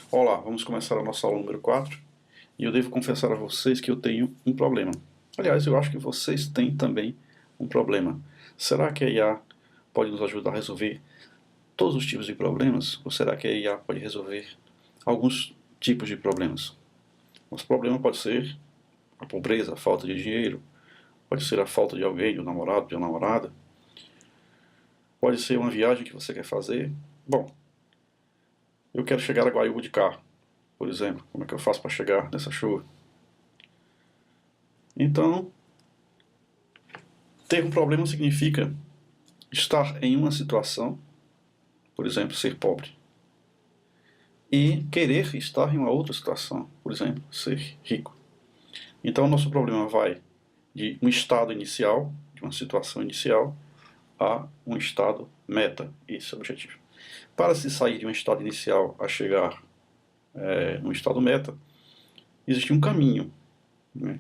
Olá, vamos começar a nossa aula número 4 e eu devo confessar a vocês que eu tenho um problema. Aliás, eu acho que vocês têm também um problema. Será que a IA pode nos ajudar a resolver todos os tipos de problemas? Ou será que a IA pode resolver alguns tipos de problemas? Nosso problema pode ser a pobreza, a falta de dinheiro, pode ser a falta de alguém, de um namorado, de uma namorada, pode ser uma viagem que você quer fazer. Bom, eu quero chegar a Guaiúba de carro, por exemplo. Como é que eu faço para chegar nessa chuva? Então, ter um problema significa estar em uma situação, por exemplo, ser pobre, e querer estar em uma outra situação, por exemplo, ser rico. Então, o nosso problema vai de um estado inicial, de uma situação inicial, a um estado meta. Esse é o objetivo. Para se sair de um estado inicial a chegar no estado meta, existe um caminho, né?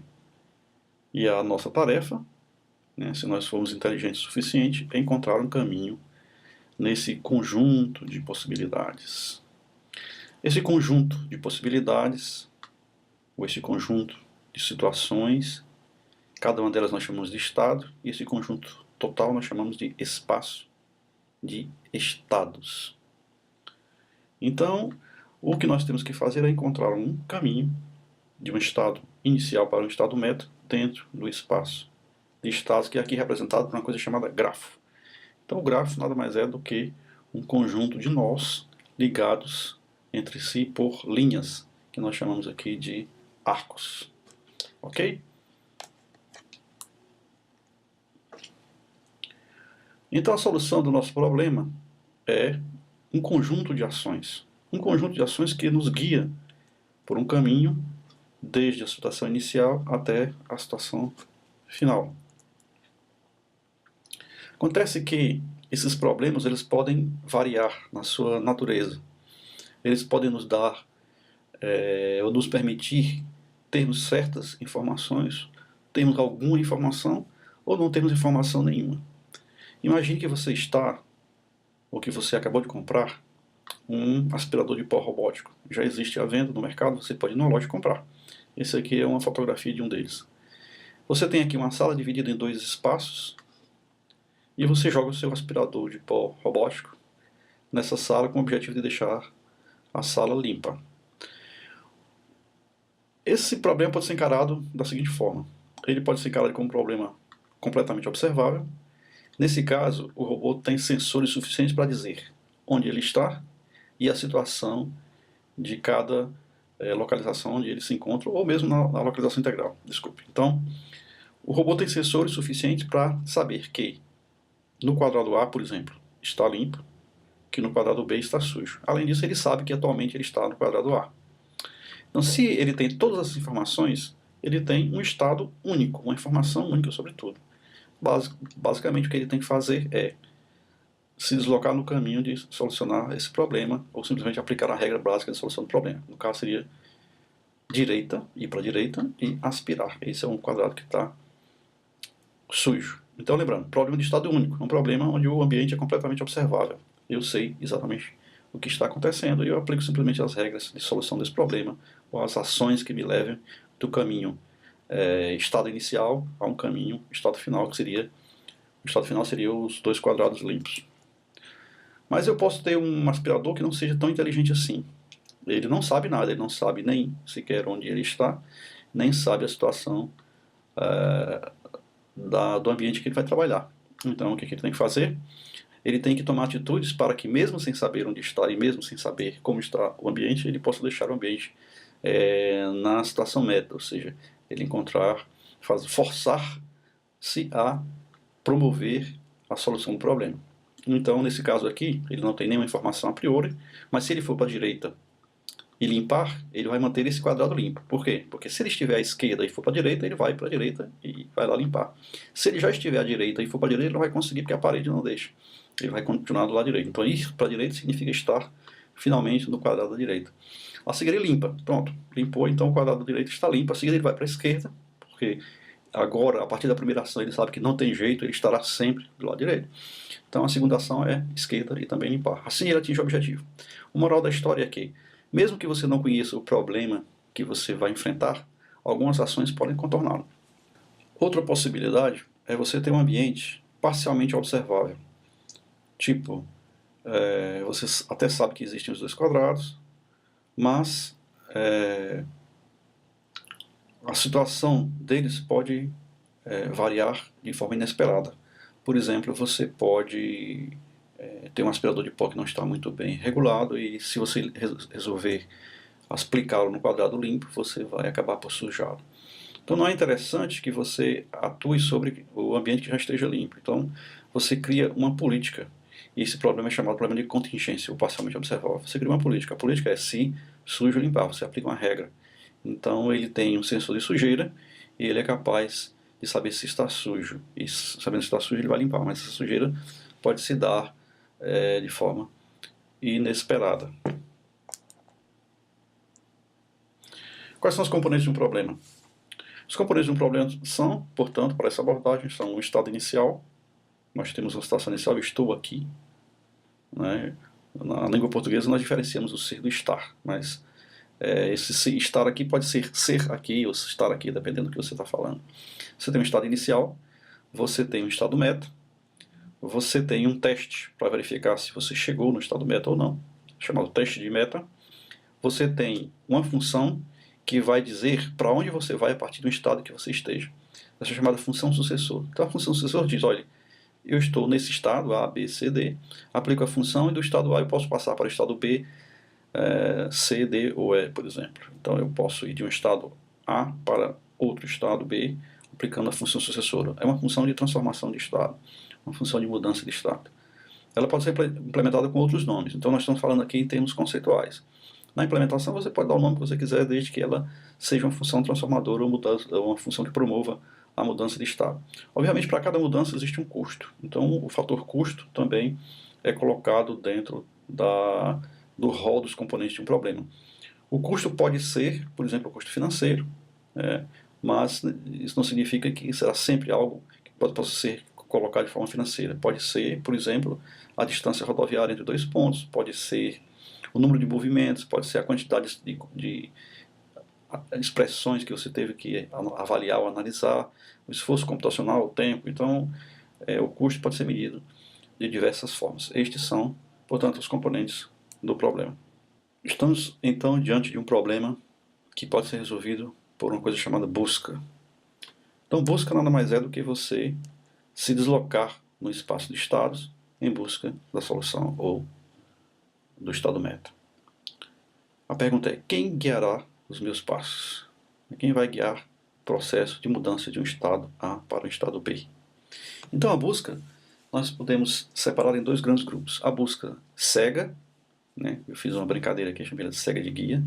E a nossa tarefa, né, se nós formos inteligentes o suficiente, é encontrar um caminho nesse conjunto de possibilidades. Esse conjunto de possibilidades, ou esse conjunto de situações, cada uma delas nós chamamos de estado, e esse conjunto total nós chamamos de espaço de estados. Então, o que nós temos que fazer é encontrar um caminho de um estado inicial para um estado meta dentro do espaço de estados, que é aqui representado por uma coisa chamada grafo. Então, o grafo nada mais é do que um conjunto de nós ligados entre si por linhas, que nós chamamos aqui de arcos. Ok? Então, a solução do nosso problema é um conjunto de ações. Um conjunto de ações que nos guia por um caminho desde a situação inicial até a situação final. Acontece que esses problemas eles podem variar na sua natureza. Eles podem nos dar ou nos permitir termos certas informações, termos alguma informação ou não termos informação nenhuma. Imagine que você está, ou que você acabou de comprar, um aspirador de pó robótico. Já existe à venda no mercado, você pode ir na loja e comprar. Esse aqui é uma fotografia de um deles. Você tem aqui uma sala dividida em dois espaços e você joga o seu aspirador de pó robótico nessa sala com o objetivo de deixar a sala limpa. Esse problema pode ser encarado da seguinte forma. Ele pode ser encarado como um problema completamente observável. Nesse caso, o robô tem sensores suficientes para dizer onde ele está e a situação de cada localização onde ele se encontra, ou mesmo na localização integral, desculpe. Então, o robô tem sensores suficientes para saber que no quadrado A, por exemplo, está limpo, que no quadrado B está sujo. Além disso, ele sabe que atualmente ele está no quadrado A. Então, se ele tem todas essas informações, ele tem um estado único, uma informação única sobre tudo. Basicamente, o que ele tem que fazer é se deslocar no caminho de solucionar esse problema, ou simplesmente aplicar a regra básica de solução do problema. No caso, seria direita, ir para a direita e aspirar. Esse é um quadrado que está sujo. Então, lembrando, problema de estado único, um problema onde o ambiente é completamente observável. Eu sei exatamente o que está acontecendo e eu aplico simplesmente as regras de solução desse problema, ou as ações que me levem do caminho estado inicial a um caminho estado final, que seria o estado final seria os dois quadrados limpos. Mas eu posso ter um aspirador que não seja tão inteligente assim. Ele não sabe nada, ele não sabe nem sequer onde ele está, nem sabe a situação do ambiente que ele vai trabalhar. Então, o que ele tem que fazer? Ele tem que tomar atitudes para que, mesmo sem saber onde está e mesmo sem saber como está o ambiente, ele possa deixar o ambiente na situação meta, ou seja, ele forçar-se a promover a solução do problema. Então, nesse caso aqui, ele não tem nenhuma informação a priori, mas se ele for para a direita e limpar, ele vai manter esse quadrado limpo. Por quê? Porque se ele estiver à esquerda e for para a direita, ele vai para a direita e vai lá limpar. Se ele já estiver à direita e for para a direita, ele não vai conseguir porque a parede não deixa. Ele vai continuar do lado direito. Então, ir para a direita significa estar finalmente no quadrado da direita. A seguir ele limpa. Pronto, limpou, então o quadrado da direita está limpo. A seguir ele vai para a esquerda, porque agora, a partir da primeira ação, ele sabe que não tem jeito, ele estará sempre do lado direito. Então a segunda ação é esquerda e também limpar. Assim ele atinge o objetivo. O moral da história é que Mesmo que você não conheça o problema que você vai enfrentar, algumas ações podem contorná-lo. Outra possibilidade é você ter um ambiente parcialmente observável. Tipo, você até sabe que existem os dois quadrados, mas a situação deles pode variar de forma inesperada. Por exemplo, você pode ter um aspirador de pó que não está muito bem regulado e se você resolver aplicá-lo no quadrado limpo, você vai acabar por sujá-lo. Então não é interessante que você atue sobre o ambiente que já esteja limpo. Então você cria uma política. E esse problema é chamado problema de contingência, ou parcialmente observável. Você cria uma política. A política é se sujo limpar, você aplica uma regra. Então ele tem um sensor de sujeira e ele é capaz de saber se está sujo. E sabendo se está sujo ele vai limpar, mas essa sujeira pode se dar de forma inesperada. Quais são os componentes de um problema? Os componentes de um problema são, portanto, para essa abordagem, são o estado inicial. Nós temos uma situação inicial, eu estou aqui. Né? Na língua portuguesa nós diferenciamos o ser do estar, mas esse estar aqui pode ser aqui ou estar aqui, dependendo do que você está falando. Você tem um estado inicial, você tem um estado meta, você tem um teste para verificar se você chegou no estado meta ou não, chamado teste de meta. Você tem uma função que vai dizer para onde você vai a partir do estado que você esteja. Essa é chamada função sucessor. Então a função sucessor diz, olha, eu estou nesse estado, A, B, C, D, aplico a função e do estado A eu posso passar para o estado B, C, D ou E, por exemplo. Então eu posso ir de um estado A para outro estado B, aplicando a função sucessora. É uma função de transformação de estado, uma função de mudança de estado. Ela pode ser implementada com outros nomes, então nós estamos falando aqui em termos conceituais. Na implementação você pode dar o nome que você quiser, desde que ela seja uma função transformadora ou uma função que promova a mudança de estado. Obviamente, para cada mudança existe um custo. Então, o fator custo também é colocado dentro do rol dos componentes de um problema. O custo pode ser, por exemplo, o custo financeiro, mas isso não significa que será sempre algo que possa ser colocado de forma financeira. Pode ser, por exemplo, a distância rodoviária entre dois pontos, pode ser o número de movimentos, pode ser a quantidade de expressões que você teve que avaliar ou analisar, o esforço computacional, o tempo. Então, o custo pode ser medido de diversas formas. Estes são, portanto, os componentes do problema. Estamos, então, diante de um problema que pode ser resolvido por uma coisa chamada busca. Então, busca nada mais é do que você se deslocar no espaço de estados em busca da solução ou do estado meta. A pergunta é, quem guiará os meus passos? Quem vai guiar o processo de mudança de um estado A para o estado B? Então a busca, nós podemos separar em dois grandes grupos. A busca cega, né? Eu fiz uma brincadeira aqui, chamei ela de cega de guia,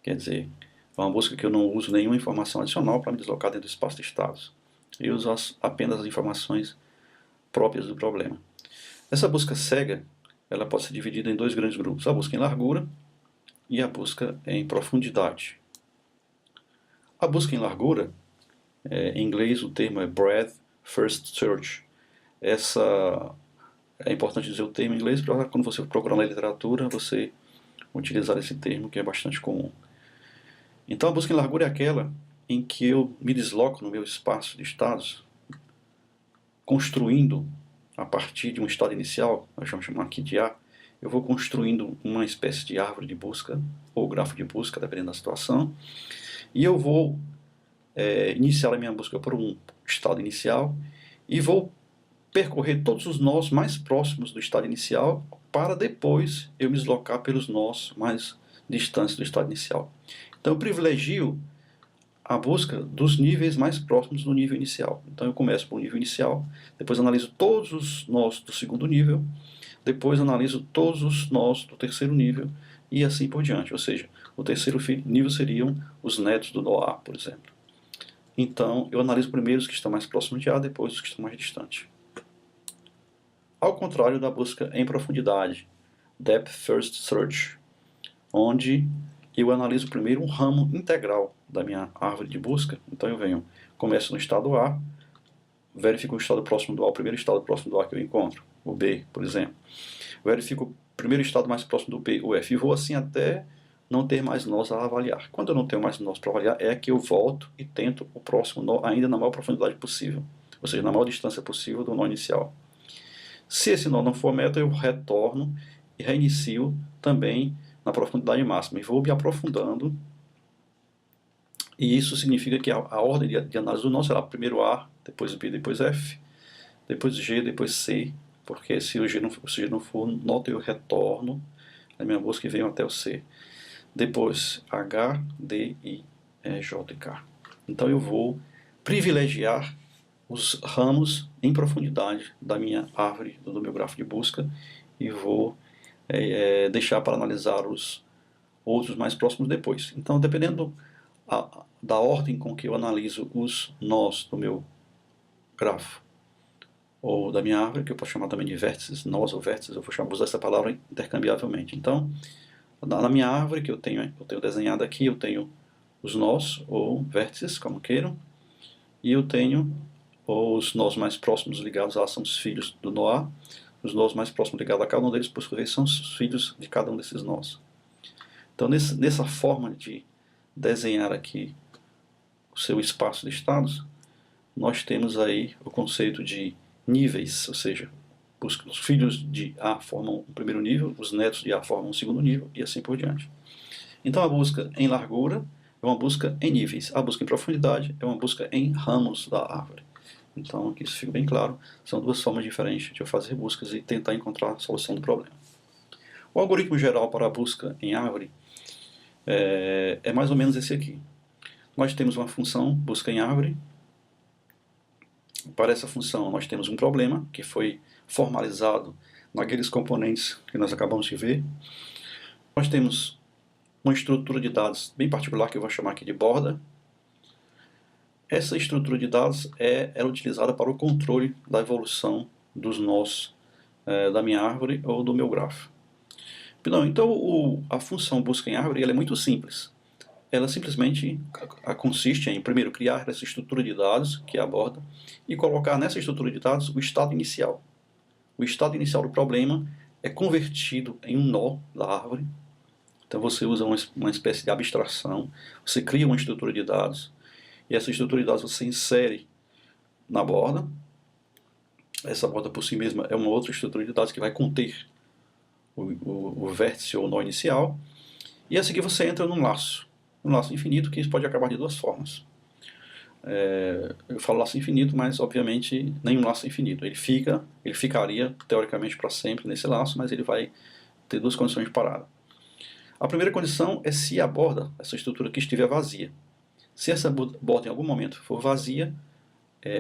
quer dizer, é uma busca que eu não uso nenhuma informação adicional para me deslocar dentro do espaço de estados. Eu uso apenas as informações próprias do problema. Essa busca cega, ela pode ser dividida em dois grandes grupos, a busca em largura e a busca em profundidade. A busca em largura, em inglês o termo é Breadth First Search. É importante dizer o termo em inglês para quando você procurar na literatura você utilizar esse termo que é bastante comum. Então a busca em largura é aquela em que eu me desloco no meu espaço de estados construindo a partir de um estado inicial, nós vamos chamar aqui de A, eu vou construindo uma espécie de árvore de busca, ou grafo de busca, dependendo da situação, e eu vou iniciar a minha busca por um estado inicial, e vou percorrer todos os nós mais próximos do estado inicial, para depois eu me deslocar pelos nós mais distantes do estado inicial. Então eu privilegio a busca dos níveis mais próximos do nível inicial. Então eu começo por um nível inicial, depois analiso todos os nós do segundo nível, depois analiso todos os nós do terceiro nível e assim por diante. Ou seja, o terceiro nível seriam os netos do nó A, por exemplo. Então eu analiso primeiro os que estão mais próximos de A, depois os que estão mais distantes. Ao contrário da busca em profundidade, Depth First Search, onde eu analiso primeiro um ramo integral da minha árvore de busca. Então eu começo no estado A, verifico o estado próximo do A, o primeiro estado próximo do A que eu encontro, o B, por exemplo. Verifico o primeiro estado mais próximo do B, o F, e vou assim até não ter mais nós a avaliar. Quando eu não tenho mais nós para avaliar, é que eu volto e tento o próximo nó ainda na maior profundidade possível, ou seja, na maior distância possível do nó inicial. Se esse nó não for meta, eu retorno e reinicio também na profundidade máxima e vou me aprofundando. E isso significa que a ordem de análise do nó será primeiro A, depois B, depois F, depois G, depois C, porque se o G não for nota, eu retorno a minha busca e venho até o C. Depois H, D, I, E, J e K. Então eu vou privilegiar os ramos em profundidade da minha árvore, do meu grafo de busca, e vou deixar para analisar os outros mais próximos depois. Então, dependendo da ordem com que eu analiso os nós do meu grafo, ou da minha árvore, que eu posso chamar também de vértices, nós ou vértices, eu vou usar essa palavra intercambiavelmente. Então, na minha árvore que eu tenho desenhado aqui, eu tenho os nós, ou vértices, como queiram, e eu tenho os nós mais próximos ligados a são os filhos do nó A, os nós mais próximos ligados a cada um deles, por sua vez, são os filhos de cada um desses nós. Então, nessa forma de desenhar aqui o seu espaço de estados, nós temos aí o conceito de níveis, ou seja, os filhos de A formam um primeiro nível, os netos de A formam um segundo nível, e assim por diante. Então, a busca em largura é uma busca em níveis, a busca em profundidade é uma busca em ramos da árvore. Então, que isso fique bem claro, são duas formas diferentes de eu fazer buscas e tentar encontrar a solução do problema. O algoritmo geral para a busca em árvore é mais ou menos esse aqui. Nós temos uma função busca em árvore. Para essa função nós temos um problema que foi formalizado naqueles componentes que nós acabamos de ver. Nós temos uma estrutura de dados bem particular que eu vou chamar aqui de borda. Essa estrutura de dados era utilizada para o controle da evolução dos nós da minha árvore ou do meu grafo. Então a função busca em árvore ela é muito simples. Ela simplesmente consiste em, primeiro, criar essa estrutura de dados, que é a borda, e colocar nessa estrutura de dados o estado inicial. O estado inicial do problema é convertido em um nó da árvore. Então você usa uma espécie de abstração, você cria uma estrutura de dados, e essa estrutura de dados você insere na borda. Essa borda por si mesma é uma outra estrutura de dados que vai conter o vértice ou o nó inicial, e a seguir você entra num laço infinito, que isso pode acabar de duas formas. Eu falo laço infinito, mas obviamente nenhum laço é infinito. Ele ficaria teoricamente para sempre nesse laço, mas ele vai ter duas condições de parada. A primeira condição é se a borda, essa estrutura aqui, estiver vazia. Se essa borda em algum momento for vazia,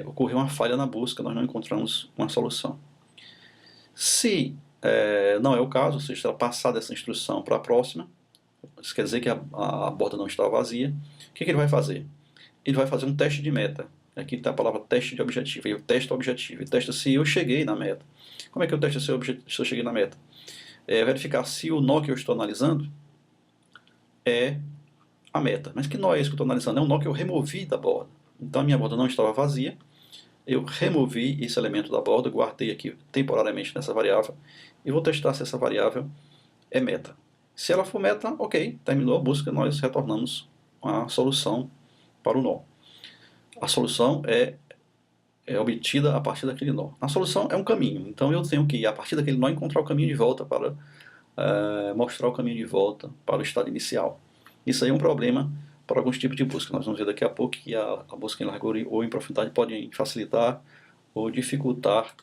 ocorreu uma falha na busca, nós não encontramos uma solução. Se não é o caso, ou seja, se ela passar dessa instrução para a próxima, isso quer dizer que a borda não está vazia, o que ele vai fazer? Ele vai fazer um teste de meta. Aqui está a palavra teste de objetivo. Ele testa o objetivo, ele testa se eu cheguei na meta. Como é que eu testo se eu cheguei na meta? Verificar se o nó que eu estou analisando é a meta. Mas que nó é esse que eu estou analisando? É um nó que eu removi da borda. Então a minha borda não estava vazia, eu removi esse elemento da borda, guardei aqui temporariamente nessa variável, e vou testar se essa variável é meta. Se ela for meta, ok, terminou a busca, nós retornamos a solução para o nó. A solução é obtida a partir daquele nó. A solução é um caminho, então eu tenho que, a partir daquele nó, encontrar o caminho de volta para mostrar o caminho de volta para o estado inicial. Isso aí é um problema para alguns tipos de busca. Nós vamos ver daqui a pouco que a busca em largura ou em profundidade podem facilitar ou dificultar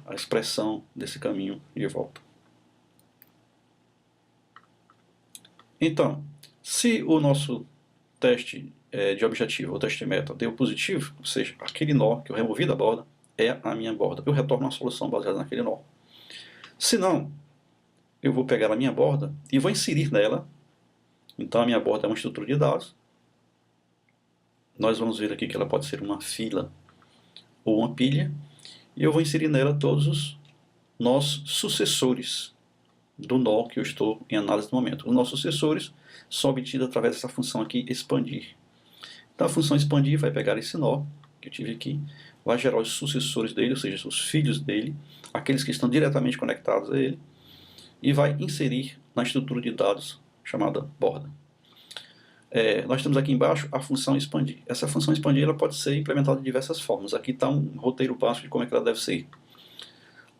a expressão desse caminho de volta. Então, se o nosso teste de objetivo, ou teste de meta, deu positivo, ou seja, aquele nó que eu removi da borda é a minha borda, eu retorno uma solução baseada naquele nó. Se não, eu vou pegar a minha borda e vou inserir nela. Então a minha borda é uma estrutura de dados. Nós vamos ver aqui que ela pode ser uma fila ou uma pilha. E eu vou inserir nela todos os nós sucessores do nó que eu estou em análise no momento. Os nós sucessores são obtidos através dessa função aqui, expandir. Então a função expandir vai pegar esse nó que eu tive aqui, vai gerar os sucessores dele, ou seja, os filhos dele, aqueles que estão diretamente conectados a ele, e vai inserir na estrutura de dados chamada borda. Nós temos aqui embaixo a função expandir. Essa função expandir ela pode ser implementada de diversas formas. Aqui está um roteiro básico de como é que ela deve ser.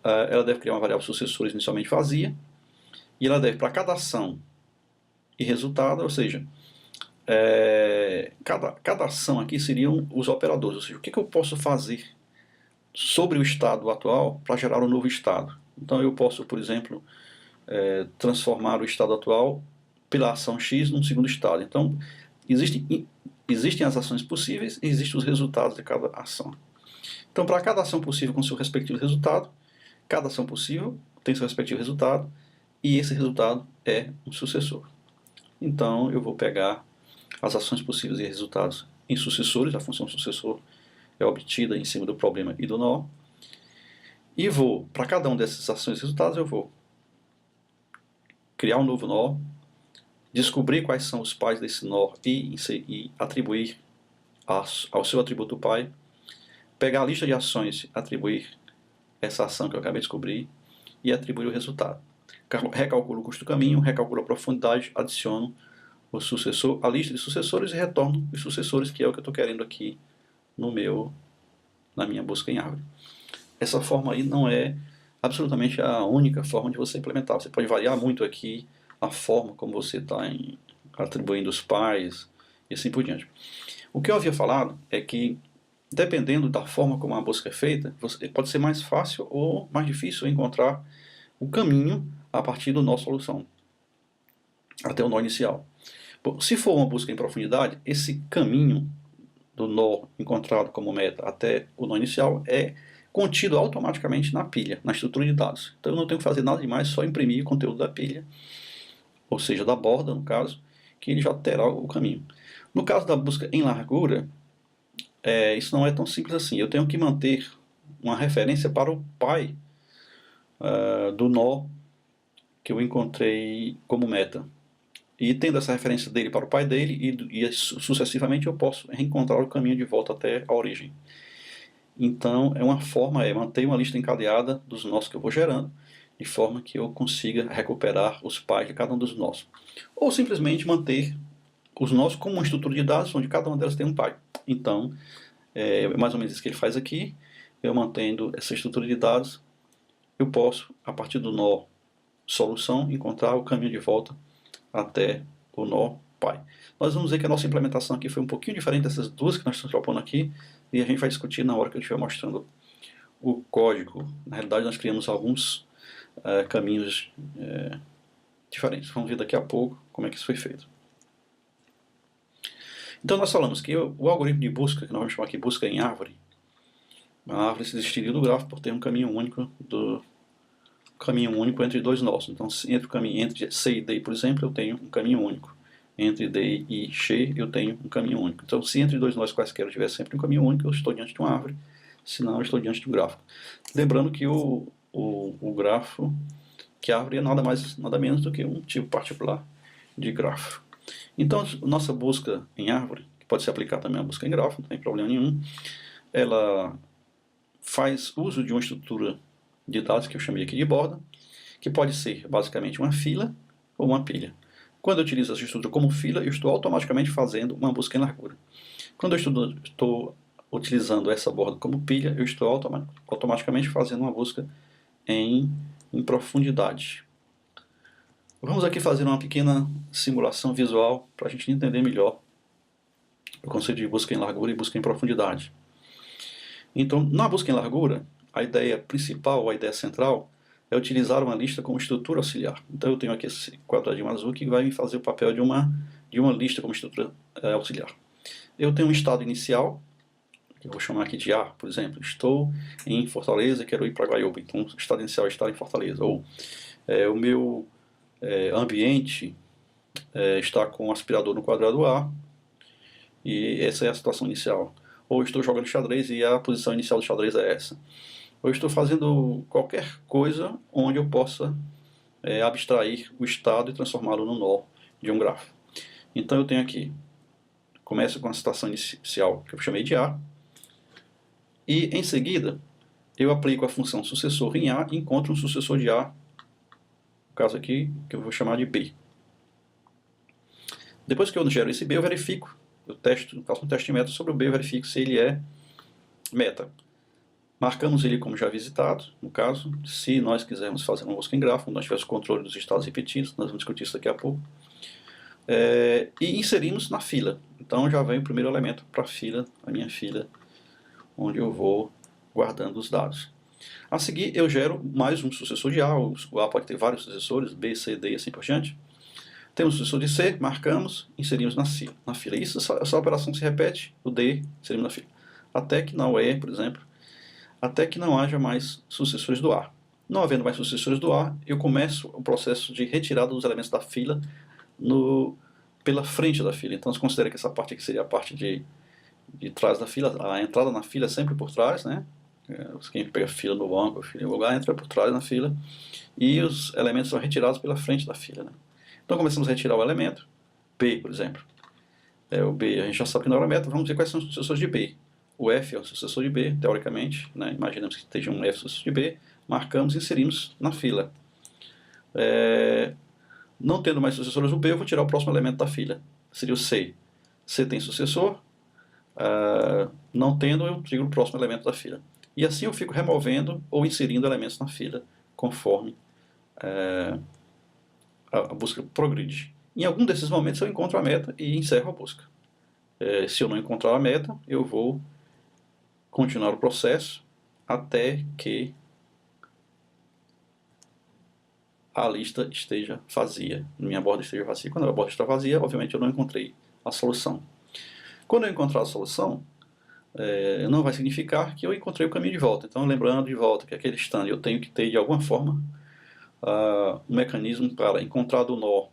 Ela deve criar uma variável sucessores inicialmente vazia, e ela deve, para cada ação e resultado, ou seja, cada ação aqui seriam os operadores, ou seja, o que eu posso fazer sobre o estado atual para gerar um novo estado. Então eu posso, por exemplo, transformar o estado atual pela ação X num segundo estado. Então existem as ações possíveis e existem os resultados de cada ação. Então, para cada ação possível com seu respectivo resultado, cada ação possível tem seu respectivo resultado, e esse resultado é um sucessor. Então, eu vou pegar as ações possíveis e resultados em sucessores, a função sucessor é obtida em cima do problema e do nó, e vou, para cada uma dessas ações e resultados, eu vou criar um novo nó, descobrir quais são os pais desse nó e atribuir ao seu atributo pai, pegar a lista de ações, atribuir essa ação que eu acabei de descobrir e atribuir o resultado. Recalculo o custo do caminho, recalculo a profundidade, adiciono o sucessor, a lista de sucessores e retorno os sucessores, que é o que eu estou querendo aqui na minha busca em árvore. Essa forma aí não é absolutamente a única forma de você implementar. Você pode variar muito aqui a forma como você está atribuindo os pais e assim por diante. O que eu havia falado é que, dependendo da forma como a busca é feita, pode ser mais fácil ou mais difícil encontrar o caminho a partir do nó solução, até o nó inicial. Bom, se for uma busca em profundidade, esse caminho do nó encontrado como meta até o nó inicial é contido automaticamente na pilha, na estrutura de dados. Então eu não tenho que fazer nada demais, só imprimir o conteúdo da pilha, ou seja, da borda, no caso, que ele já terá o caminho. No caso da busca em largura, isso não é tão simples assim. Eu tenho que manter uma referência para o pai do nó que eu encontrei como meta. E tendo essa referência dele para o pai dele, e sucessivamente eu posso reencontrar o caminho de volta até a origem. Então, uma forma é manter uma lista encadeada dos nós que eu vou gerando, de forma que eu consiga recuperar os pais de cada um dos nós. Ou simplesmente manter os nós como uma estrutura de dados, onde cada uma delas tem um pai. Então, é mais ou menos isso que ele faz aqui. Eu mantendo essa estrutura de dados, eu posso, a partir do nó solução, encontrar o caminho de volta até o nó pai. Nós vamos ver que a nossa implementação aqui foi um pouquinho diferente dessas duas que nós estamos propondo aqui, e a gente vai discutir na hora que eu estiver mostrando o código. Na realidade, nós criamos alguns caminhos diferentes. Vamos ver daqui a pouco como é que isso foi feito. Então nós falamos que o algoritmo de busca, que nós vamos chamar aqui busca em árvore, a árvore se distingue do grafo por ter um caminho único entre dois nós. Então, entre C e D, por exemplo, eu tenho um caminho único. Entre D e X, eu tenho um caminho único. Então, se entre dois nós quaisquer eu tiver sempre um caminho único, eu estou diante de uma árvore, senão eu estou diante de um gráfico. Lembrando que o grafo, que a árvore é nada menos do que um tipo particular de grafo. Então, nossa busca em árvore, que pode se aplicar também à busca em grafo, não tem problema nenhum, ela faz uso de uma estrutura de dados que eu chamei aqui de borda, que pode ser basicamente uma fila ou uma pilha. Quando eu utilizo essa estrutura como fila, eu estou automaticamente fazendo uma busca em largura. Quando eu estou utilizando essa borda como pilha, eu estou automaticamente fazendo uma busca em profundidade. Vamos aqui fazer uma pequena simulação visual para a gente entender melhor o conceito de busca em largura e busca em profundidade. Então, na busca em largura, a ideia principal, a ideia central, é utilizar uma lista como estrutura auxiliar. Então eu tenho aqui esse quadradinho azul que vai me fazer o papel de uma lista como estrutura auxiliar. Eu tenho um estado inicial, que eu vou chamar aqui de A, por exemplo. Estou em Fortaleza e quero ir para Guaiúba. Então o estado inicial é estar em Fortaleza. Ou o meu ambiente está com o aspirador no quadrado A, e essa é a situação inicial. Ou estou jogando xadrez e a posição inicial do xadrez é essa. Ou estou fazendo qualquer coisa onde eu possa abstrair o estado e transformá-lo no nó de um grafo. Então eu tenho aqui, começo com a situação inicial que eu chamei de A, e em seguida eu aplico a função sucessor em A e encontro um sucessor de A, no caso aqui, que eu vou chamar de B. Depois que eu gero esse B, eu verifico, eu testo, faço um teste de meta sobre o B, eu verifico se ele é meta. Marcamos ele como já visitado, no caso, se nós quisermos fazer uma busca em grafo, nós tivermos controle dos estados repetidos, nós vamos discutir isso daqui a pouco. E inserimos na fila. Então já vem o primeiro elemento para a fila, a minha fila, onde eu vou guardando os dados. A seguir eu gero mais um sucessor de A, o A pode ter vários sucessores, B, C, D e assim por diante. Temos o sucessor de C, marcamos, inserimos na fila. Essa operação se repete, o D, inserimos na fila. Até que na E, por exemplo, até que não haja mais sucessores do A. Não havendo mais sucessores do A, eu começo o processo de retirada dos elementos da fila pela frente da fila. Então, se considera que essa parte aqui seria a parte de trás da fila, a entrada na fila é sempre por trás, né? Quem pega fila no banco, fila em lugar, entra por trás na fila, e os elementos são retirados pela frente da fila, né? Então, começamos a retirar o elemento, B, por exemplo. O B, a gente já sabe que não era meta, vamos ver quais são os sucessores de B. O F é o sucessor de B, teoricamente, né? Imaginamos que esteja um F sucessor de B, marcamos e inserimos na fila. Não tendo mais sucessores do B, eu vou tirar o próximo elemento da fila. Seria o C. C tem sucessor, não tendo, eu tiro o próximo elemento da fila. E assim eu fico removendo ou inserindo elementos na fila, conforme a busca progride. Em algum desses momentos eu encontro a meta e encerro a busca. Se eu não encontrar a meta, eu vou continuar o processo até que a lista esteja vazia, minha borda esteja vazia. Quando a borda está vazia, obviamente eu não encontrei a solução. Quando eu encontrar a solução, não vai significar que eu encontrei o caminho de volta. Então, lembrando de volta que aquele stand eu tenho que ter de alguma forma um mecanismo para encontrar do nó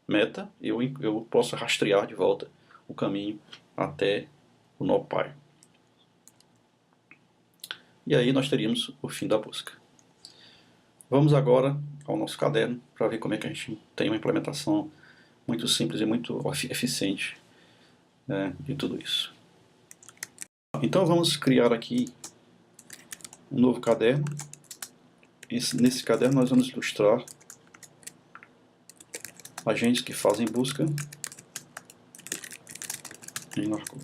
meta, eu posso rastrear de volta o caminho até o nó pai. E aí nós teríamos o fim da busca. Vamos agora ao nosso caderno para ver como é que a gente tem uma implementação muito simples e muito eficiente de tudo isso. Então vamos criar aqui um novo caderno. Nesse caderno nós vamos ilustrar agentes que fazem busca em Largo.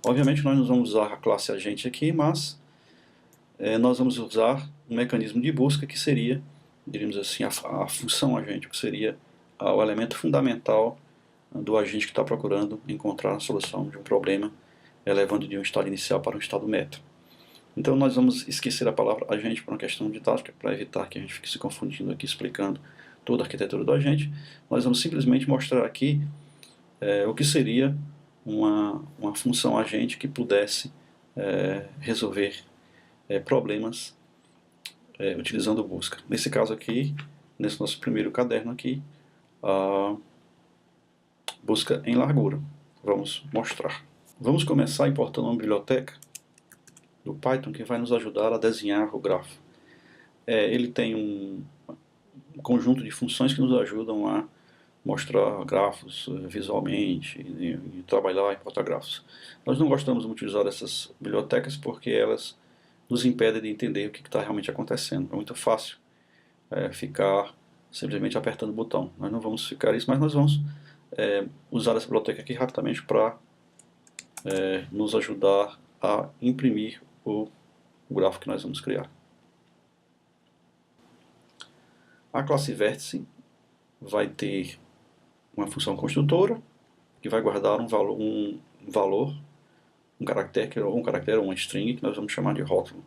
Obviamente nós não vamos usar a classe agente aqui, mas nós vamos usar um mecanismo de busca que seria, diríamos assim, a função agente, que seria o elemento fundamental do agente que está procurando encontrar a solução de um problema, levando de um estado inicial para um estado meta. Então nós vamos esquecer a palavra agente por uma questão didática, para evitar que a gente fique se confundindo aqui explicando toda a arquitetura do agente. Nós vamos simplesmente mostrar aqui o que seria uma função agente que pudesse resolver problemas utilizando busca. Nesse caso aqui, nesse nosso primeiro caderno aqui, a busca em largura. Vamos mostrar. Vamos começar importando uma biblioteca do Python que vai nos ajudar a desenhar o grafo. Ele tem um conjunto de funções que nos ajudam a mostrar grafos visualmente e trabalhar e importar grafos. Nós não gostamos muito de utilizar essas bibliotecas porque elas nos impedem de entender o que está realmente acontecendo. É muito fácil ficar simplesmente apertando o botão. Nós não vamos ficar isso, mas nós vamos usar essa biblioteca aqui rapidamente para nos ajudar a imprimir o gráfico que nós vamos criar. A classe vértice vai ter uma função construtora que vai guardar um valor, um caractere ou uma string que nós vamos chamar de rótulo.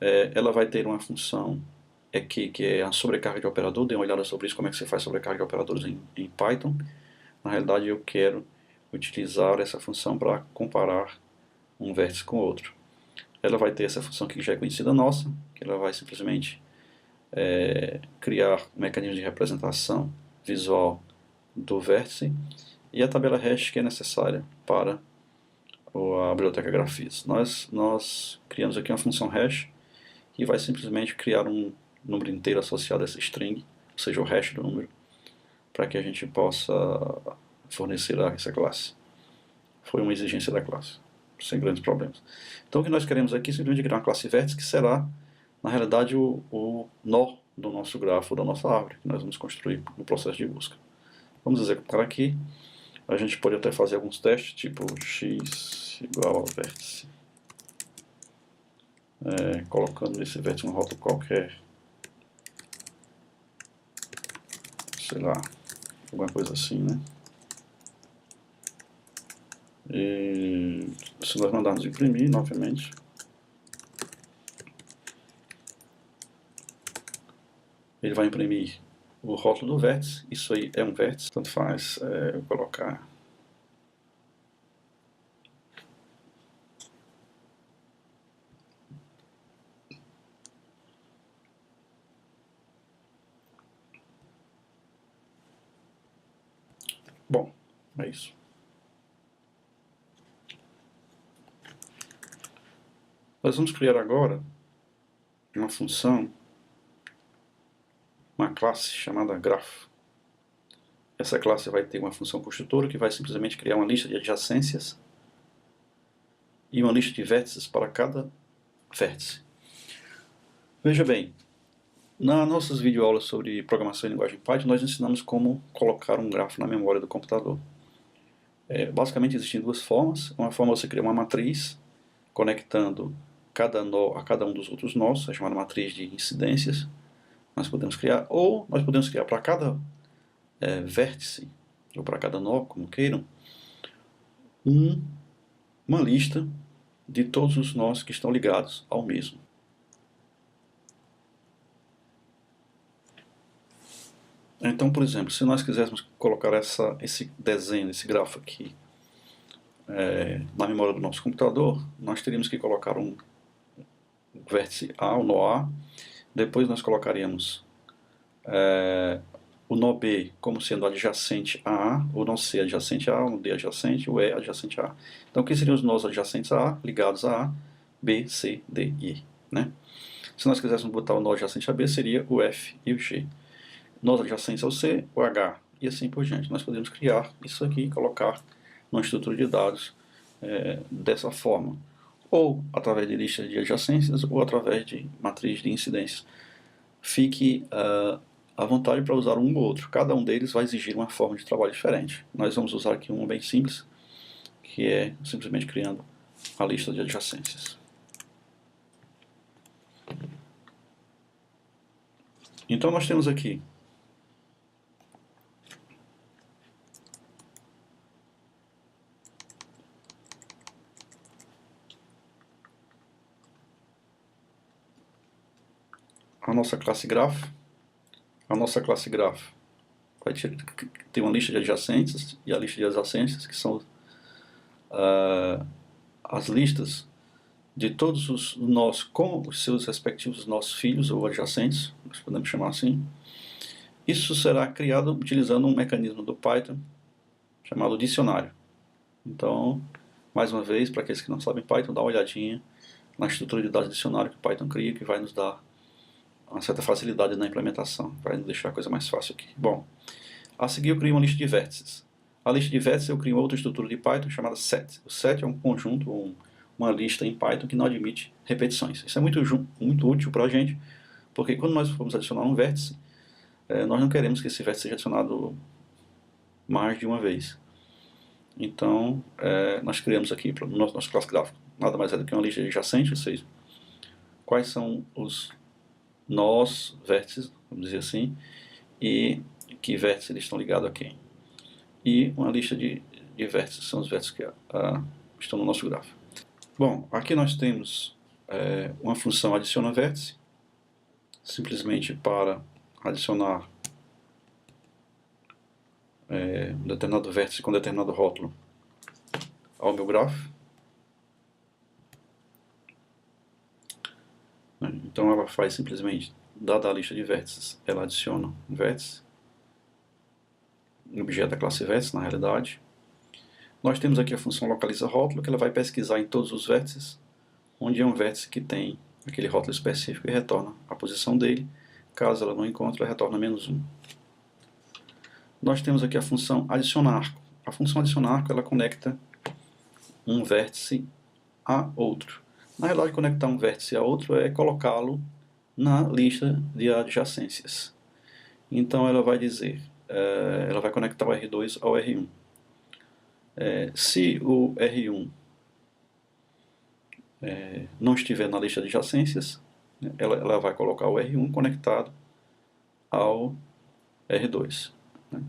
Ela vai ter uma função aqui que é a sobrecarga de operador. Dê uma olhada sobre isso, como é que você faz sobrecarga de operadores em Python. Na realidade eu quero utilizar essa função para comparar um vértice com outro. Ela vai ter essa função que já é conhecida nossa, que ela vai simplesmente criar um mecanismo de representação visual do vértice, e a tabela hash que é necessária para a biblioteca Graphics. Nós criamos aqui uma função hash que vai simplesmente criar um número inteiro associado a essa string, ou seja, o hash do número, para que a gente possa fornecer a essa classe. Foi uma exigência da classe, sem grandes problemas. Então o que nós queremos aqui é simplesmente criar uma classe vértice que será, na realidade, o nó do nosso grafo, da nossa árvore, que nós vamos construir no processo de busca. Vamos executar aqui. A gente pode até fazer alguns testes, tipo x igual a vértice. Colocando nesse vértice um rótulo qualquer. Sei lá, alguma coisa assim, né? E se nós mandarmos imprimir novamente, ele vai imprimir o rótulo do vértice. Isso aí é um vértice, tanto faz eu colocar bom, é isso. Nós vamos criar agora uma função, uma classe chamada graph. Essa classe vai ter uma função construtora que vai simplesmente criar uma lista de adjacências e uma lista de vértices para cada vértice. Veja bem, nas nossas videoaulas sobre programação em linguagem Python, nós ensinamos como colocar um grafo na memória do computador. Basicamente existem duas formas. Uma forma é você criar uma matriz conectando cada nó a cada um dos outros nós, é chamada matriz de incidências. Nós podemos criar, ou nós podemos criar para cada vértice, ou para cada nó, como queiram, uma lista de todos os nós que estão ligados ao mesmo. Então, por exemplo, se nós quiséssemos colocar esse desenho, esse grafo aqui, na memória do nosso computador, nós teríamos que colocar um vértice A, o nó A, depois nós colocaríamos o nó B como sendo adjacente a A, o nó C adjacente a A, o D adjacente, o E adjacente a A. Então, o que seriam os nós adjacentes a A, ligados a A, B, C, D e E, né? Se nós quiséssemos botar o nó adjacente a B, seria o F e o G. Nós adjacentes ao C, o H, e assim por diante. Nós podemos criar isso aqui e colocar numa estrutura de dados dessa forma, ou através de lista de adjacências, ou através de matriz de incidências. Fique à vontade para usar um ou outro. Cada um deles vai exigir uma forma de trabalho diferente. Nós vamos usar aqui um bem simples, que é simplesmente criando a lista de adjacências. Então nós temos aqui a nossa classe graph. A nossa classe graph vai ter uma lista de adjacentes, e a lista de adjacências, que são as listas de todos os nós com os seus respectivos nós filhos ou adjacentes, nós podemos chamar assim. Isso será criado utilizando um mecanismo do Python chamado dicionário. Então, mais uma vez, para aqueles que não sabem Python, dá uma olhadinha na estrutura de dados dicionário que o Python cria, que vai nos dar uma certa facilidade na implementação, vai nos deixar a coisa mais fácil aqui. Bom, a seguir eu crio uma lista de vértices. A lista de vértices eu crio outra estrutura de Python chamada set. O set é um conjunto, uma lista em Python que não admite repetições. Isso é muito útil para a gente, porque quando nós formos adicionar um vértice, nós não queremos que esse vértice seja adicionado mais de uma vez. Então, nós criamos aqui para o nosso classe gráfico nada mais é do que uma lista adjacente, ou seja, quais são os nós, vértices, vamos dizer assim, e que vértices eles estão ligados a quem. E uma lista de vértices, são os vértices que estão no nosso gráfico. Bom, aqui nós temos uma função adiciona vértice, simplesmente para adicionar um determinado vértice com determinado rótulo ao meu grafo. Então ela faz simplesmente, dada a lista de vértices, ela adiciona um vértice, um objeto da classe vértice na realidade. Nós temos aqui a função localiza rótulo, que ela vai pesquisar em todos os vértices, onde é um vértice que tem aquele rótulo específico e retorna a posição dele. Caso ela não encontre, ela retorna -1. Nós temos aqui a função adicionar arco. A função adicionar arco, ela conecta um vértice a outro. Na realidade, conectar um vértice a outro é colocá-lo na lista de adjacências. Então ela vai dizer, ela vai conectar o R2 ao R1. Se o R1 não estiver na lista de adjacências, né, ela vai colocar o R1 conectado ao R2. Né?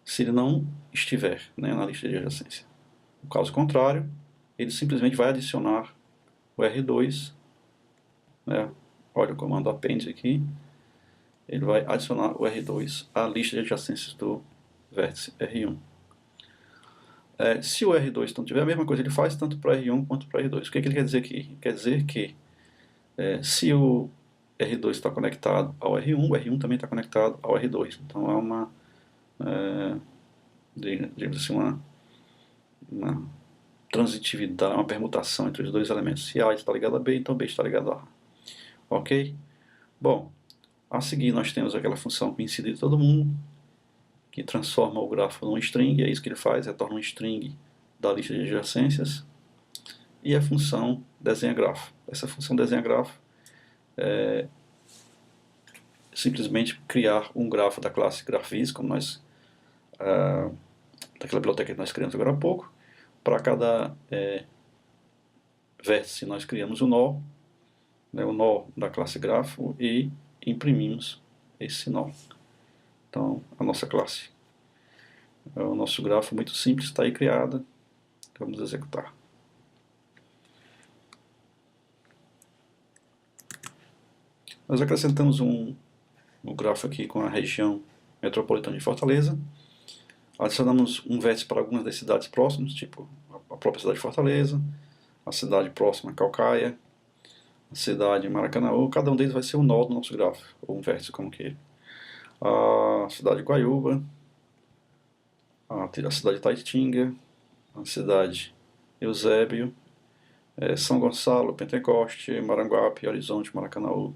Se ele não estiver, né, na lista de adjacência. No caso contrário, ele simplesmente vai adicionar o R2, né? Olha o comando append aqui, ele vai adicionar o R2 à lista de adjacências do vértice R1. Se o R2 não tiver, a mesma coisa ele faz tanto para R1 quanto para R2. O que ele quer dizer aqui? Quer dizer que se o R2 está conectado ao R1, o R1 também está conectado ao R2. Então há uma, digamos assim, uma transitividade, uma permutação entre os dois elementos. Se A está ligado a B, então B está ligado a A. Ok? Bom, a seguir nós temos aquela função coincidida de todo mundo, que transforma o grafo num string, é isso que ele faz, retorna um string da lista de adjacências. E a função desenha grafo. Essa função desenha grafo é simplesmente criar um grafo da classe GraphViz, como nós, daquela biblioteca que nós criamos agora há pouco. Para cada vértice nós criamos um nó, né, o nó da classe grafo, e imprimimos esse nó. Então, a nossa classe, o nosso grafo muito simples está aí criado. Vamos executar. Nós acrescentamos um grafo aqui com a região metropolitana de Fortaleza. Adicionamos um vértice para algumas das cidades próximas, tipo a própria cidade de Fortaleza, a cidade próxima Calcaia, a cidade de Maracanaú. Cada um deles vai ser um nó do nosso grafo, ou um vértice como queira. A cidade de Guaiúba, a cidade de Taitinga, a cidade de Eusébio, São Gonçalo, Pentecoste, Maranguape, Horizonte, Maracanaú.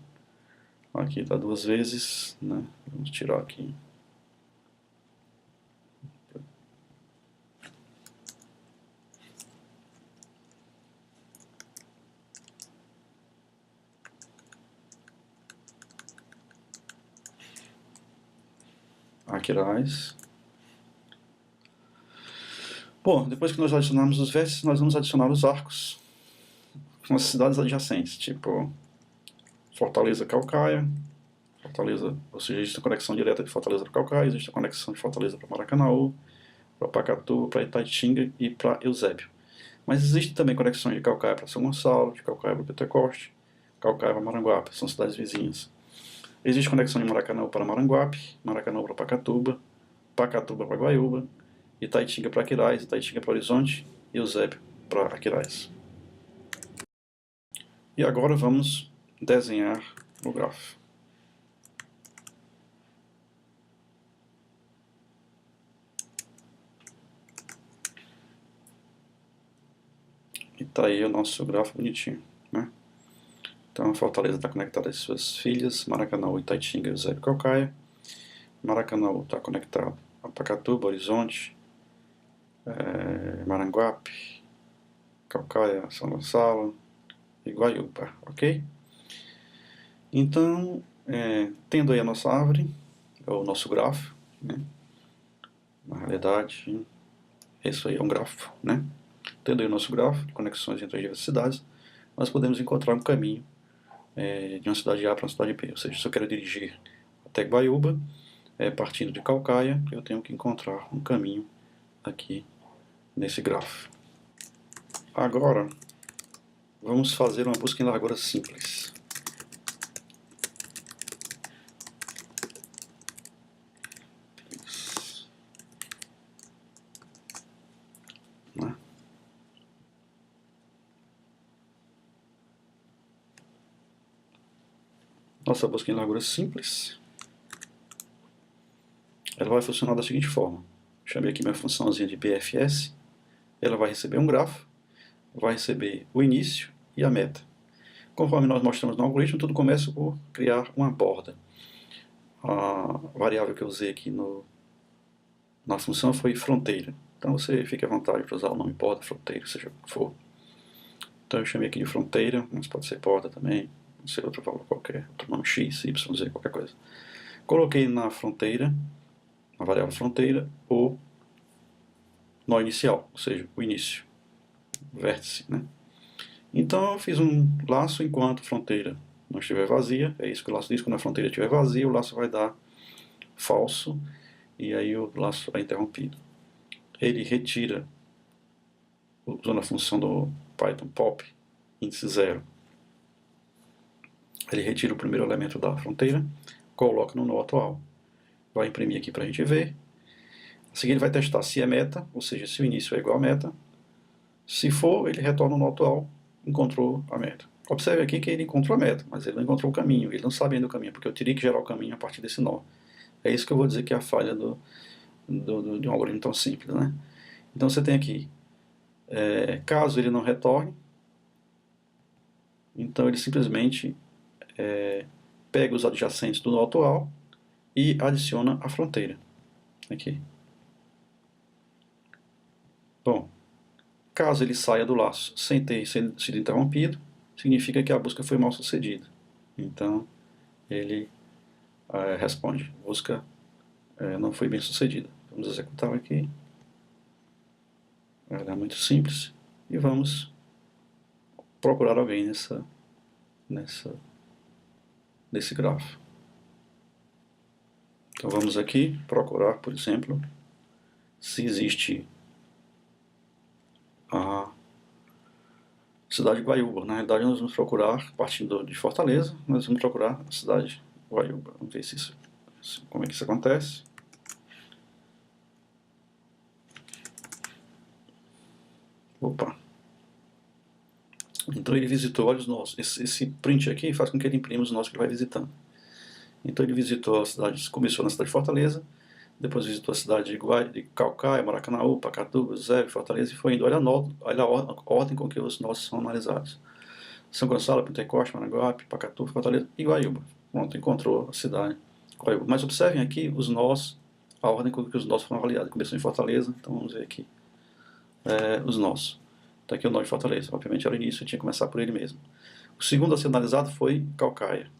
Aqui está duas vezes, né? Vamos tirar aqui. Aquiraz. Bom, depois que nós adicionarmos os vértices, nós vamos adicionar os arcos com as cidades adjacentes, tipo Fortaleza, Calcaia, Fortaleza, ou seja, existe a conexão direta de Fortaleza para Calcaia, existe a conexão de Fortaleza para Maracanaú, para Pacatu, para Itaitinga e para Eusébio. Mas existe também conexões de Calcaia para São Gonçalo, de Calcaia para Pentecoste, Calcaia para Maranguape, são cidades vizinhas. Existe conexão de Maracanaú para Maranguape, Maracanaú para Pacatuba, Pacatuba para Guaiúba, Itaitinga para Aquiraz, Itaitinga para Horizonte e Eusébio para Aquiraz. E agora vamos desenhar o grafo. E tá aí o nosso grafo bonitinho, né? Então a Fortaleza está conectada às suas filhas, Maracanaú, Itaitinga, Eusébio e Calcaia. Maracanaú está conectado a Pacatuba, Horizonte, Maranguape, Calcaia, São Gonçalo e Guaiúba, ok? Então, tendo aí a nossa árvore, o nosso grafo, né? Na realidade, isso aí é um grafo, né? Tendo aí o nosso grafo de conexões entre as diversas cidades, nós podemos encontrar um caminho de uma cidade A para uma cidade B. Ou seja, se eu quero dirigir até Guaiúba, partindo de Calcaia, eu tenho que encontrar um caminho aqui nesse grafo. Agora, vamos fazer uma busca em largura simples. Né? Nossa busca em largura simples, ela vai funcionar da seguinte forma. Chamei aqui minha funçãozinha de BFS, ela vai receber um grafo, vai receber o início e a meta. Conforme nós mostramos no algoritmo, tudo começa por criar uma borda. A variável que eu usei aqui na função foi fronteira. Então você fica à vontade para usar o nome borda, fronteira, seja o que for. Então eu chamei aqui de fronteira, mas pode ser borda também, não sei, outro valor qualquer, outro nome x, y, z, qualquer coisa. Coloquei na fronteira, na variável fronteira, o nó inicial, ou seja, o início, o vértice, né? Então eu fiz um laço enquanto a fronteira não estiver vazia, é isso que o laço diz, quando a fronteira estiver vazia, o laço vai dar falso, e aí o laço é interrompido. Ele retira, usando a função do Python pop, índice 0, ele retira o primeiro elemento da fronteira, coloca no nó atual. Vai imprimir aqui para a gente ver. A seguir ele vai testar se é meta, ou seja, se o início é igual a meta. Se for, ele retorna o nó atual, encontrou a meta. Observe aqui que ele encontrou a meta, mas ele não encontrou o caminho, ele não sabe ainda o caminho, porque eu teria que gerar o caminho a partir desse nó. É isso que eu vou dizer que é a falha de um algoritmo tão simples, né? Então você tem aqui, caso ele não retorne, então ele simplesmente pega os adjacentes do nó atual e adiciona a fronteira. Aqui. Bom, caso ele saia do laço sem ter sido interrompido, significa que a busca foi mal sucedida. Então, ele responde, busca não foi bem sucedida. Vamos executar aqui. Ela é muito simples. E vamos procurar alguém nesse grafo. Então vamos aqui procurar, por exemplo, se existe a cidade de Guaiúba. Na realidade nós vamos procurar, partindo de Fortaleza, nós vamos procurar a cidade de Guaiúba. Vamos ver como é que isso acontece. Opa! Então ele visitou, olha os nós. Esse print aqui faz com que ele imprima os nós que ele vai visitando. Então ele visitou a cidade, começou na cidade de Fortaleza, depois visitou a cidade de Caucaia, Maracanaú, Pacatuba, Zé, Fortaleza e foi indo. Olha a ordem com que os nós são analisados. São Gonçalo, Pentecoste, Maranguape, Pacatuba, Fortaleza e Guaiúba. Pronto, encontrou a cidade Guaiúba. Mas observem aqui os nós, a ordem com que os nós foram avaliados. Começou em Fortaleza, então vamos ver aqui os nós. Está aqui o nó de Fortaleza. Obviamente era o início, tinha que começar por ele mesmo. O segundo a ser analisado foi Caucaia.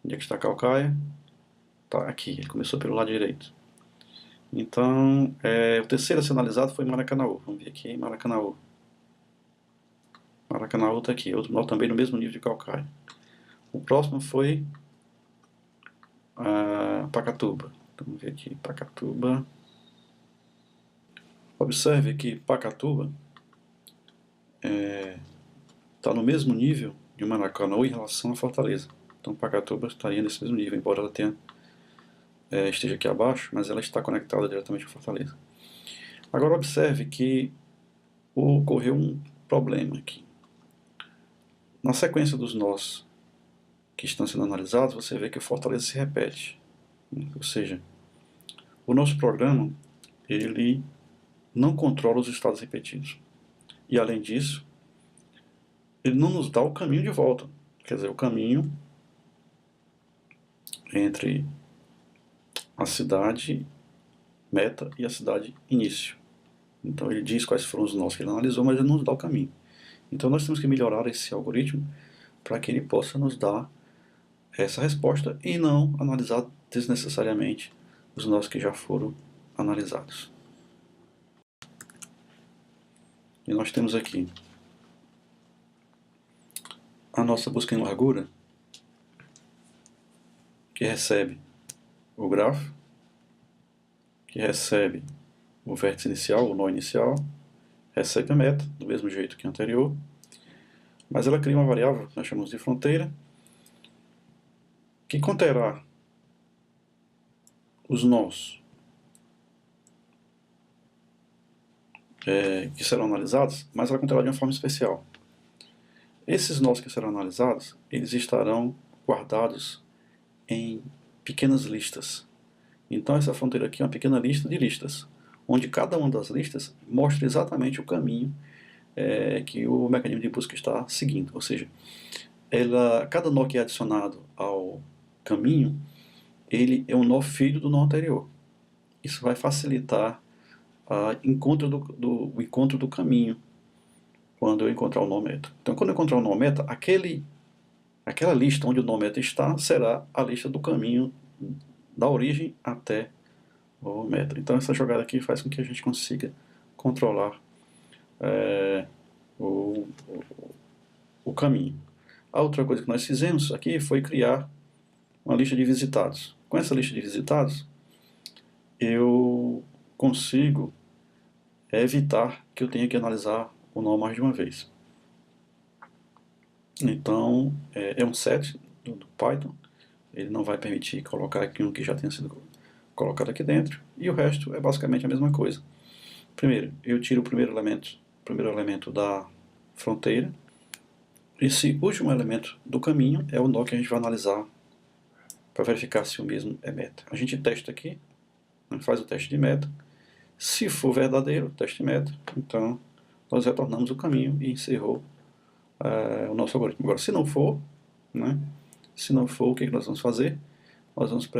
Onde é que está Caucaia? Está aqui, ele começou pelo lado direito. Então, o terceiro a ser analisado foi Maracanaú. Vamos ver aqui, Maracanaú. Maracanaú está aqui, outro nó também no mesmo nível de Caucaia. O próximo foi Pacatuba. Então, vamos ver aqui, Pacatuba. Observe que Pacatuba está no mesmo nível de Maracanaú em relação a Fortaleza. Então Pacatuba estaria nesse mesmo nível, embora ela esteja aqui abaixo, mas ela está conectada diretamente a Fortaleza. Agora observe que ocorreu um problema aqui. Na sequência dos nós que estão sendo analisados, você vê que o Fortaleza se repete. Ou seja, o nosso programa ele não controla os estados repetidos. E além disso, ele não nos dá o caminho de volta. Quer dizer, o caminho entre a cidade meta e a cidade início. Então ele diz quais foram os nós que ele analisou, mas ele não nos dá o caminho. Então nós temos que melhorar esse algoritmo para que ele possa nos dar essa resposta e não analisar desnecessariamente os nós que já foram analisados. E nós temos aqui a nossa busca em largura, que recebe o grafo, que recebe o vértice inicial, o nó inicial, recebe a meta, do mesmo jeito que a anterior, mas ela cria uma variável que nós chamamos de fronteira, que conterá os nós que serão analisados, mas ela conterá de uma forma especial. Esses nós que serão analisados, eles estarão guardados em pequenas listas. Então essa fronteira aqui é uma pequena lista de listas, onde cada uma das listas mostra exatamente o caminho que o mecanismo de busca está seguindo. Ou seja, cada nó que é adicionado ao caminho, ele é um nó filho do nó anterior. Isso vai facilitar o encontro do caminho quando eu encontrar o nó meta. Então quando eu encontrar o nó meta, aquele Aquela lista onde o nome meta está será a lista do caminho da origem até o meta. Então essa jogada aqui faz com que a gente consiga controlar o, o caminho. A outra coisa que nós fizemos aqui foi criar uma lista de visitados. Com essa lista de visitados, eu consigo evitar que eu tenha que analisar o nó mais de uma vez. Então, é um set do Python, ele não vai permitir colocar aquilo que já tenha sido colocado aqui dentro, e o resto é basicamente a mesma coisa. Primeiro, eu tiro o primeiro elemento da fronteira. Esse último elemento do caminho é o nó que a gente vai analisar para verificar se o mesmo é meta. A gente testa aqui, faz o teste de meta. Se for verdadeiro, teste de meta, então nós retornamos o caminho e encerrou o nosso algoritmo. Agora, se não for, o que nós vamos fazer? Nós vamos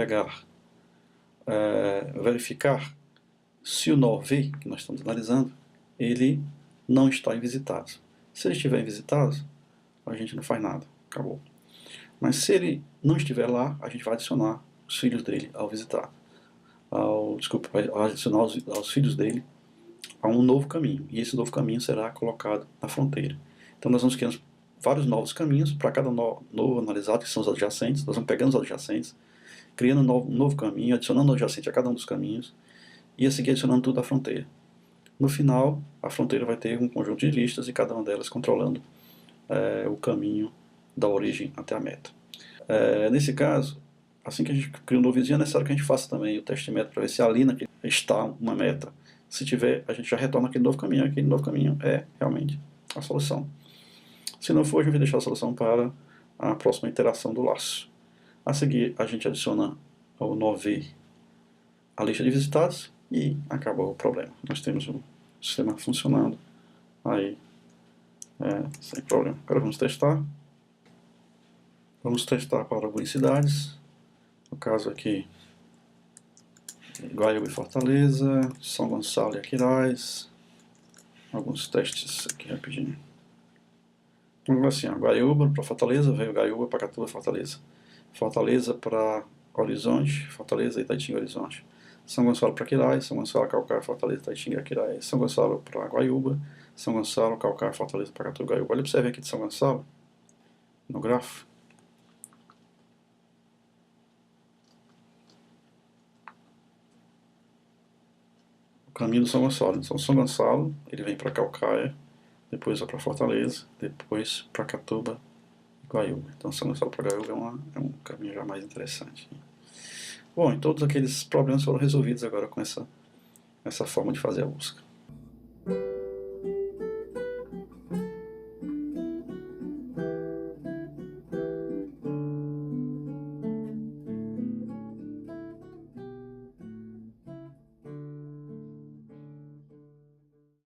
verificar se o nó V, que nós estamos analisando, ele não está em visitados. Se ele estiver em visitados, a gente não faz nada, acabou. Mas se ele não estiver lá, a gente vai adicionar os filhos dele ao visitar. Vai adicionar aos filhos dele a um novo caminho. E esse novo caminho será colocado na fronteira. Então nós vamos criando vários novos caminhos para cada nó novo analisado, que são os adjacentes. Nós vamos pegando os adjacentes, criando um novo caminho, adicionando o adjacente a cada um dos caminhos, e a seguir adicionando tudo à fronteira. No final, a fronteira vai ter um conjunto de listas e cada uma delas controlando o caminho da origem até a meta. Nesse caso, assim que a gente cria um novo vizinho, é necessário que a gente faça também o teste de meta para ver se ali naquele está uma meta. Se tiver, a gente já retorna aquele novo caminho. Aquele novo caminho é realmente a solução. Se não for, a gente vai deixar a solução para a próxima iteração do laço. A seguir, a gente adiciona o nó V à lista de visitados e acabou o problema. Nós temos o sistema funcionando aí sem problema. Agora vamos testar. Vamos testar para algumas cidades. No caso aqui, Guaiúba e Fortaleza, São Gonçalo e Aquiraz. Alguns testes aqui rapidinho. Vamos assim, Guaiúba para Fortaleza, veio Guaiúba, Pacatuba, Fortaleza. Fortaleza para Horizonte, Fortaleza, Itaitinga, Horizonte. São Gonçalo para Aquiraz, São Gonçalo, Calcaia, Fortaleza, Itaitinga, Aquiraz. São Gonçalo para Guaiúba, São Gonçalo, Calcaia, Fortaleza, Pacatuba, Guaiúba. Olha, observe aqui de São Gonçalo, no grafo. O caminho do São Gonçalo. Então, São Gonçalo, ele vem para Calcaia, depois vai para Fortaleza, depois para Catuba e Guaiúba. Então, São Gonçalo para Guaiúba é um caminho já mais interessante. Bom, e todos aqueles problemas foram resolvidos agora com essa forma de fazer a busca.